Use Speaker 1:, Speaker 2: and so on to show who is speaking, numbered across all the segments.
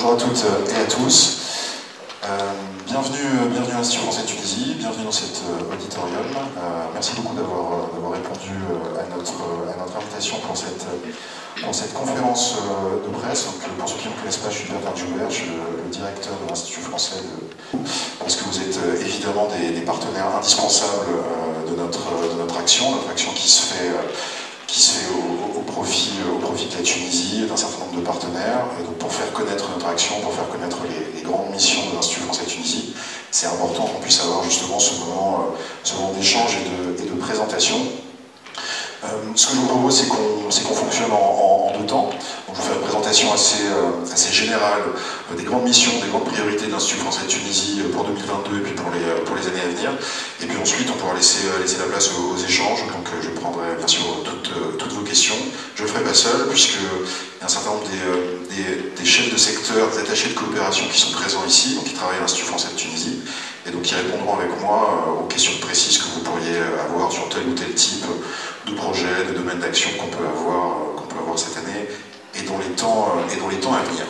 Speaker 1: Bonjour à toutes et à tous. Bienvenue à l'Institut français de Tunisie, bienvenue dans cet auditorium. Merci beaucoup d'avoir répondu à notre invitation pour cette conférence de presse. Donc, pour ceux qui ne me connaissent pas, je suis Bernard Joubert, je suis le directeur de l'Institut français parce que vous êtes évidemment des partenaires indispensables de notre action qui se fait au profit de la Tunisie, d'un certain nombre de partenaires. Et donc pour faire connaître notre action, pour faire connaître les grandes missions de l'Institut français de Tunisie, c'est important qu'on puisse avoir justement ce moment d'échange et de présentation. Ce que je vous propose, c'est qu'on fonctionne en deux temps. Donc, je vais faire une présentation assez générale des grandes missions, des grandes priorités de l'Institut français de Tunisie pour 2022 et puis pour les années à venir. Et puis ensuite, on pourra laisser la place aux échanges. Donc je prendrai bien sûr toutes vos questions. Je ne le ferai pas seul, puisqu'il y a un certain nombre des chefs de secteur, des attachés de coopération qui sont présents ici, donc qui travaillent à l'Institut français de Tunisie, et donc qui répondront avec moi aux questions précises que vous pourriez avoir sur tel ou tel type de projet, de domaine d'action qu'on peut avoir cette année et dans les temps à venir.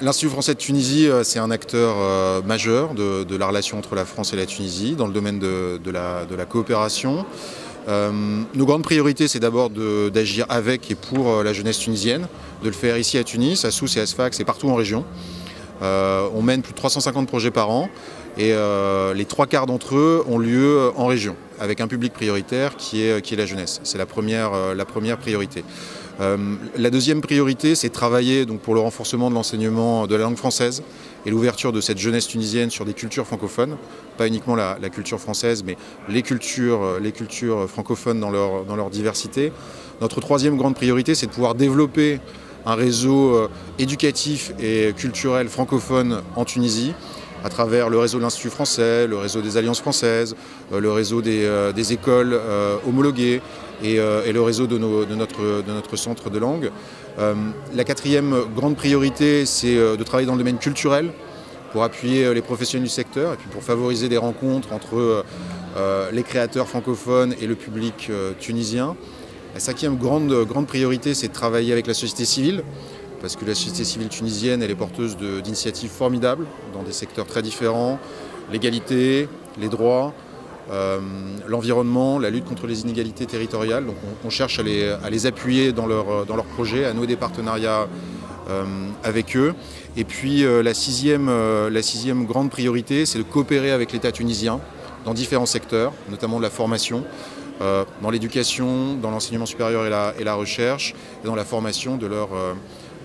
Speaker 2: L'Institut français de Tunisie, c'est un acteur majeur de la relation entre la France et la Tunisie dans le domaine de la coopération. Nos grandes priorités, c'est d'abord d'agir avec et pour la jeunesse tunisienne, de le faire ici à Tunis, à Sousse et à Sfax et partout en région. On mène plus de 350 projets par an et les 3/4 d'entre eux ont lieu en région, avec un public prioritaire qui est la jeunesse. C'est la première priorité. La deuxième priorité, c'est de travailler donc, pour le renforcement de l'enseignement de la langue française et l'ouverture de cette jeunesse tunisienne sur des cultures francophones, pas uniquement la culture française, mais les cultures francophones dans leur diversité. Notre troisième grande priorité, c'est de pouvoir développer un réseau éducatif et culturel francophone en Tunisie, à travers le réseau de l'Institut français, le réseau des alliances françaises, le réseau des écoles homologuées et le réseau de notre centre de langue. La quatrième grande priorité, c'est de travailler dans le domaine culturel pour appuyer les professionnels du secteur et puis pour favoriser des rencontres entre les créateurs francophones et le public tunisien. La cinquième grande priorité, c'est de travailler avec la société civile, parce que la société civile tunisienne, elle est porteuse d'initiatives formidables dans des secteurs très différents, l'égalité, les droits, l'environnement, la lutte contre les inégalités territoriales. Donc on cherche à les appuyer dans leurs projets, à nouer des partenariats avec eux. Et puis la sixième grande priorité, c'est de coopérer avec l'État tunisien dans différents secteurs, notamment de la formation, dans l'éducation, dans l'enseignement supérieur et la recherche, et dans la formation de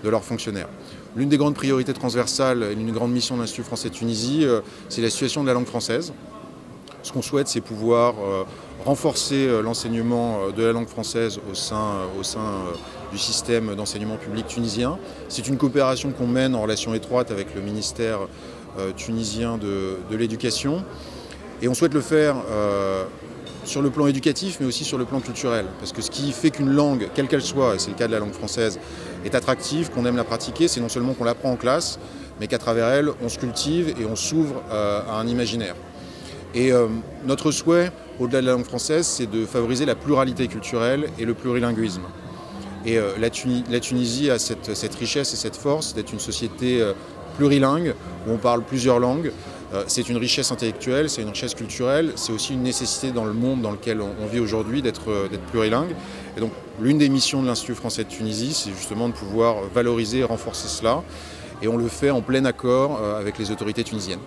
Speaker 2: leurs fonctionnaires. L'une des grandes priorités transversales, l'une des grandes missions de l'Institut français de Tunisie, c'est la situation de la langue française. Ce qu'on souhaite, c'est pouvoir renforcer l'enseignement de la langue française au sein du système d'enseignement public tunisien. C'est une coopération qu'on mène en relation étroite avec le ministère tunisien de l'Éducation. Et on souhaite le faire sur le plan éducatif, mais aussi sur le plan culturel. Parce que ce qui fait qu'une langue, quelle qu'elle soit, et c'est le cas de la langue française, est attractive, qu'on aime la pratiquer, c'est non seulement qu'on l'apprend en classe, mais qu'à travers elle, on se cultive et on s'ouvre à un imaginaire. Et notre souhait, au-delà de la langue française, c'est de favoriser la pluralité culturelle et le plurilinguisme. Et la Tunisie a cette richesse et cette force d'être une société plurilingue, où on parle plusieurs langues. C'est une richesse intellectuelle, c'est une richesse culturelle, c'est aussi une nécessité dans le monde dans lequel on vit aujourd'hui d'être plurilingue. Et donc l'une des missions de l'Institut français de Tunisie, c'est justement de pouvoir valoriser et renforcer cela. Et on le fait en plein accord avec les autorités tunisiennes.